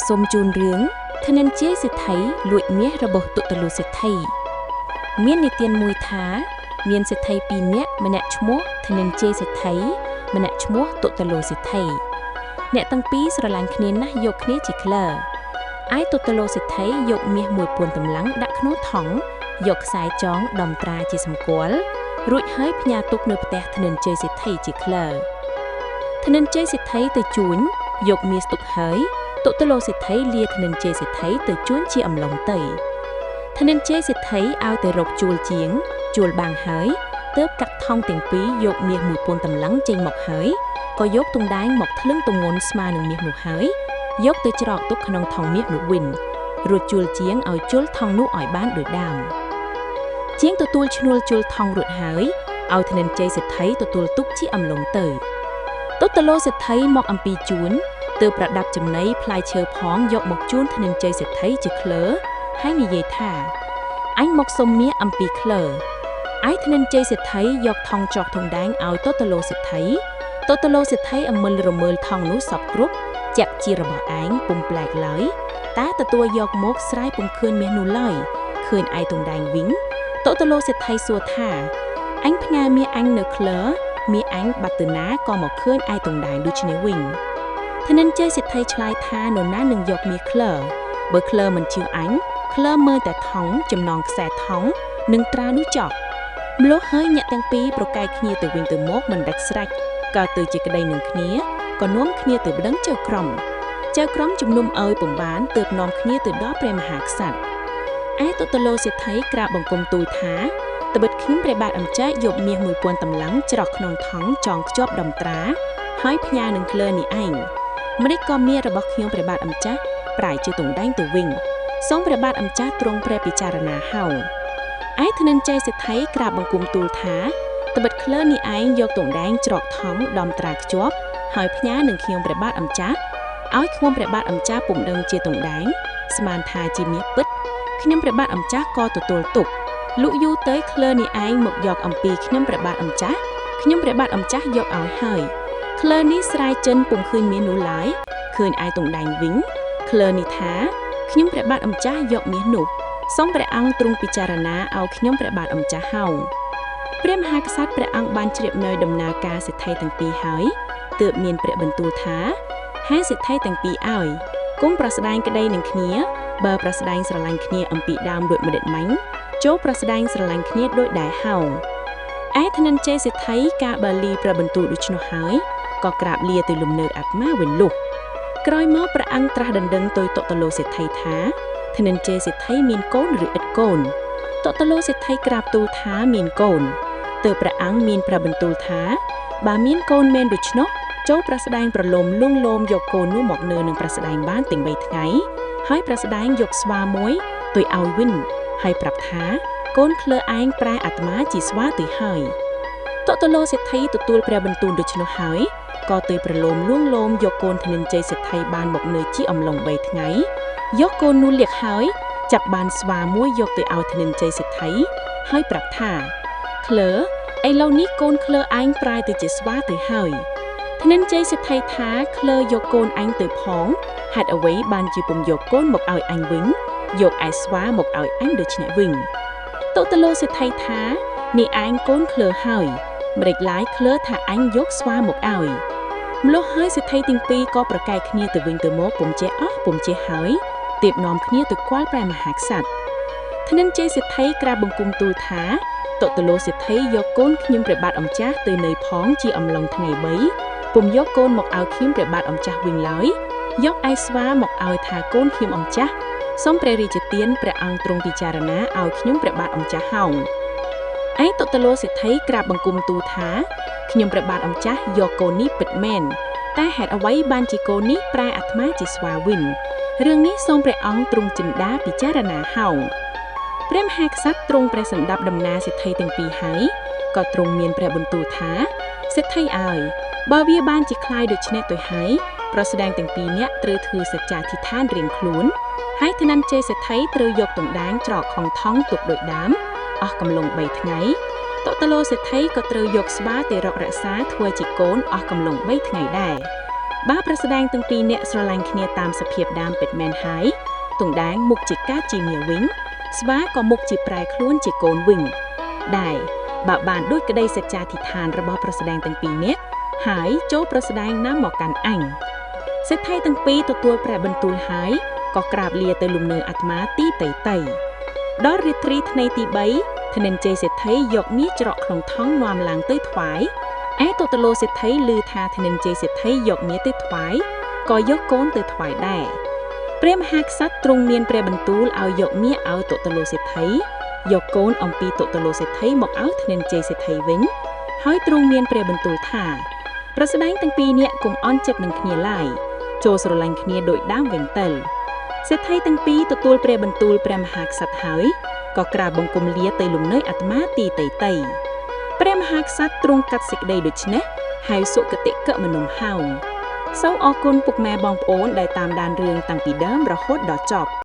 សូមជូនរឿងធនញ្ជ័យសេដ្ឋីលួចមាសរបស់ទុតលូសេដ្ឋីមាននិទានមួយថាមានសេដ្ឋីពីរនាក់ម្នាក់ឈ្មោះធនញ្ជ័យសេដ្ឋីម្នាក់ឈ្មោះទុតលូសេដ្ឋីអ្នកទាំងពីរស្រឡាញ់គ្នាណាស់យកគ្នាជាក្លើឯទុតលូសេដ្ឋីយកមាសមួយពួនតម្លឹងដាក់ក្នុងថង់យកខ្សែចងដំត្រាជាសម្គាល់រួចហើយផ្ញើទុកនៅផ្ទះធនញ្ជ័យសេដ្ឋីជាក្លើធនញ្ជ័យសេដ្ឋីទៅជួញយកមាសទុកហើយទុតលូសេដ្ឋីលាធនញ្ជ័យសេដ្ឋីទៅជួញជាអំឡុងទៅធនញ្ជ័យសេដ្ឋីឲ្យទៅរកជួលជាងជួលបាំងហើយទើបកាត់ថង់ទាំងពីរយកមាសមួយពួនតម្លឹងចេញមកហើយក៏យកទង់ដែងមកថ្លឹងទម្ងន់ស្មើនឹងមាសនោះហើយយកទៅច្រកទុកក្នុងថង់មាសនោះវិញរួចជួលជាងឲ្យជុលថង់នោះឲ្យបានដូចដើមជាងទទួលឈ្នួលជុលថង់រួចហើយឲ្យធនញ្ជ័យសេដ្ឋីទទួលទុកជាអំឡុងទៅទុតលូសេដ្ឋីមកអំពីជួនទើបប្រដាប់ចំណីផ្លែឈើផងយកមកជូនធនញ្ជ័យសេដ្ឋីជាក្លើហើយនិយាយថាអញមកសុំមាសអំពីក្លើឯធនញ្ជ័យសេដ្ឋីយកថង់ច្រកធំដែងឲ្យទុតលូសេដ្ឋីទុតលូសេដ្ឋីអមិលរមើលថង់នោះសពគ្រប់ចាក់ជារបស់ឯងពុំប្លែកឡើយតែទទួលយកមកស្រ័យពុំឃើញមាសនោះឡើយឃើញឯទង់ដែងវិញទុតលូសេដ្ឋីសួរថាអញផ្ញើមាសអញនៅក្លើមាសអញបាត់ទៅណាក៏មកឃើញឯទង់ដែងដូចនេះវិញធនញ្ជ័យសេដ្ឋីឆ្លើយថានរណានឹងយកមាសក្លើបើក្លើមិនជឿអញក្លើមើលតែថង់ចំណងខ្សែថង់និងត្រានោះចោះម្លោះហើយអ្នកទាំងពីរប្រកែកគ្នាទៅវិញទៅមកមិនដាច់ស្រេចក៏ទៅជាក្តីនឹងគ្នាក៏នាំគ្នាទៅប្តឹងចៅក្រមជំនុំឲ្យពំបានទើបនាំគ្នាទៅដល់ព្រះមហាក្សត្រឯទុតលូសេដ្ឋីក្រាបបង្គំទូលថាត្បិតខ្ញុំព្រះបាទអម្ចាស់យកមាសមួយពួនតម្លឹងច្រកក្នុងថង់ចងខ្ជាប់ដំត្រាហើយផ្ញើនឹងក្លើនេះឯងម្ដេចក៏មាសរបស់ខ្ញុំព្រះបាទអម្ចាស់ប្រែជាទង់ដែងទៅវិញសូមព្រះបាទអម្ចាស់ទ្រង់ព្រះពិចារណាហៅឯធនញ្ជ័យសេដ្ឋីក្រាបបង្គំទូលថាត្បិតក្លើនេះឯងយកទង់ដែងច្រកថង់ដំត្រាខ្ជាប់ហើយផ្ញើនឹងខ្ញុំព្រះបាទអម្ចាស់ឲ្យខ្ញុំព្រះបាទអម្ចាស់ពុំដឹងជាទង់ដែងស្មានថាជាមាសពិតខ្ញុំព្រះបាទអម្ចាស់ក៏ទទួលទុកលុយូរទៅក្លើនេះឯងមកយកអំពីខ្ញុំព្រះបាទអម្ចាស់ខ្ញុំព្រះបាទអម្ចាស់យកឲ្យហើយក្លើនេះស្រែចិនពុំឃើញមាននោះឡើយឃើញឯទង់ដែងវិញក្លើនេះថាខ្ញុំព្រះបាទអម្ចាស់យកមាសនោះសូមព្រះអង្គទ្រង់ពិចារណាឲ្យខ្ញុំព្រះបាទអម្ចាស់ហៅព្រះមហាក្សត្រព្រះអង្គបានជ្រាបនៅដំណើរការសេដ្ឋីទាំងពីរហើយទើបមានព្រះបន្ទូលថាហេសេដ្ឋីទាំងពីរឲ្យគុំប្រស្ដែងក្តីនឹងគ្នាបើប្រស្ដែងស្រឡាញ់គ្នាអំពីដើមដូចម្ដេចមាញ់ចូលប្រស្ដែងស្រឡាញ់គ្នាដូចដែរហៅឯធនញ្ជ័យសេដ្ឋីកាលបើលីព្រះបន្ទូលដូច្នោះហើយក៏ក្រាបលាទៅលំនៅអាត្មាវិញលុះក្រោយមកព្រះអង្គត្រាស់ដណ្ដឹងទៅទុតលូសេដ្ឋីថាធនញ្ជ័យសេដ្ឋីមានកូនឬឥតកូនទុតលូសេដ្ឋីក្រាបទូលថាមានកូនទើបព្រះអង្គមានព្រះបន្ទូលថាបើមានកូនមែនដូច្នោះចូលប្រស្ដែងប្រឡំលួងលោមយកកូននោះមកនៅនឹងប្រស្ដែងបានទាំង3ថ្ងៃហើយប្រស្ដែងយកស្វាមួយទុយឲ្យវិញហើយប្រាប់ថាកូនក្លើឯងប្រែអាត្មាជាស្វាទៅហើយទុតលូសេដ្ឋីទទួលព្រះបន្ទូលដូច្នោះហើយក៏ទៅប្រឡំលួងលោមយកកូនធនញ្ជ័យសេដ្ឋីបានមកនៅជាអំឡុង3ថ្ងៃយកកូននោះលាក់ហើយចាប់បានស្វាមួយយកទៅឲ្យធនញ្ជ័យសេដ្ឋីហើយប្រាប់ថាក្លើឥឡូវនេះកូនក្លើឯងប្រែទៅជាស្វាទៅហើយធនញ្ជ័យសេដ្ឋីថាក្លើយកកូនអញទៅផងហេតុអ្វីបានជាពុំយកកូនមកឲ្យអញវិញយកឯស្វាមកឲ្យអញដូច្នេះវិញទុតលូសេដ្ឋីថានេះឯងកូនក្លើហើយម្ដេចឡាយក្លើថាអញយកស្វាមកឲ្យម្លោះហើយសេដ្ឋីទាំងពីរក៏ប្រកែកគ្នាទៅវិញទៅមកពុំចេះអស់ពុំចេះហើយទៀបនាំគ្នាទៅគាល់ព្រះមហាក្សត្រធនញ្ជ័យសេដ្ឋីក្រាបបង្គំទូលថាទុតលូសេដ្ឋីយកកូនខ្ញុំព្រះបាទអម្ចាស់ទៅនៅផងជាអំឡុងថ្ងៃ3ពុំយកកូនមកឲ្យខ្ញុំព្រះបាទអម្ចាស់វិញឡើយយកឯស្វាមកឲ្យថាកូនខ្ញុំអម្ចាស់សូមព្រះរាជទានព្រះអង្គទ្រង់ពិចារណាឲ្យខ្ញុំព្រះបាទអម្ចាស់ហៅឯទុតលូសេដ្ឋីក្រាបបង្គំទូលថាខ្ញុំព្រះបាទអម្ចាស់យកកូននេះពិតមែនតែហេតុអ្វីបានជាកូននេះប្រែអាត្មាជាស្វាវិញរឿងនេះសូមព្រះអង្គទ្រង់ចិន្តាពិចារណាហៅព្រះមហាក្សត្រទ្រង់ព្រះសម្ដាប់ដំណើរសេដ្ឋីទាំងពីរហើយក៏ទ្រង់មានព្រះបន្ទូលថាសេដ្ឋីឲ្យបើវាបានជាខ្លាយដូច្នេះទៅហើយប្រស្ដែងទាំងពីរនាក់ត្រូវធ្វើសច្ចាធិដ្ឋានរៀងខ្លួនហើយធនញ្ជ័យសេដ្ឋីត្រូវយកទង់ដែងច្រកខំថង់ទុកដូចដើមអស់កំឡុង3ថ្ងៃទុតលូសេដ្ឋីក៏ត្រូវយកស្វាទៅរករក្សាធ្វើជាកូនអស់កំឡុង3ថ្ងៃដែរ បើប្រស្ដែងទាំងពីរអ្នកស្រឡាញ់គ្នាតាមសភាពដើមពិតមែនហើយទងដាងមុខជាកាជាមាវិញស្វាក៏មុខជាប្រែខ្លួនជាកូនវិញដែរបើបានដូចក្តីសច្ចាធិដ្ឋានរបស់ប្រស្ដែងទាំងពីរនាក់ហើយចូលប្រស្ដែងណាមកកាន់អញសេដ្ឋីទាំងពីរទទួលព្រះបន្ទូលហើយក៏ក្រាបលាទៅលំនៅអាត្មាទីតៃដល់រាត្រីថ្ងៃទី3ធនិនជ័យសេដ្ឋីយកមាសច្រកក្នុងថង់នាំឡើងទៅថ្វាយឯទតលោសេដ្ឋីឮថាធនិនជ័យសេដ្ឋីយកមាសទៅថ្វាយក៏យកកូនទៅថ្វាយដែរព្រះមហាក្សត្រទ្រង់មានព្រះបន្ទូលឲ្យយកមាសឲ្យទតលោសេដ្ឋីយកកូនអំពីទតលោសេដ្ឋីមកឲ្យធនិនជ័យសេដ្ឋីវិញហើយទ្រង់មានព្រះបន្ទូលថាប្រស្ដែងទាំងពីរនាក់កុំអន់ចិត្តនឹងគ្នាឡើយចូលស្រឡាញ់គ្នាដូចដើមវិញទៅសេដ្ឋីទាំងពីរទទួលព្រះបន្ទូលព្រះមហាក្សត្រហើយក៏ក្រាបបង្គំលាទៅលំនៅអាត្មាទីតៃព្រះមហាក្សត្រទ្រង់កាត់សេចក្តីដូច្នេះហើយសុគតិកមនុមហោងសូមអរគុណពុកម៉ែបងប្អូនដែលតាមដានរឿងតាំងពីដើមរហូតដល់ចប់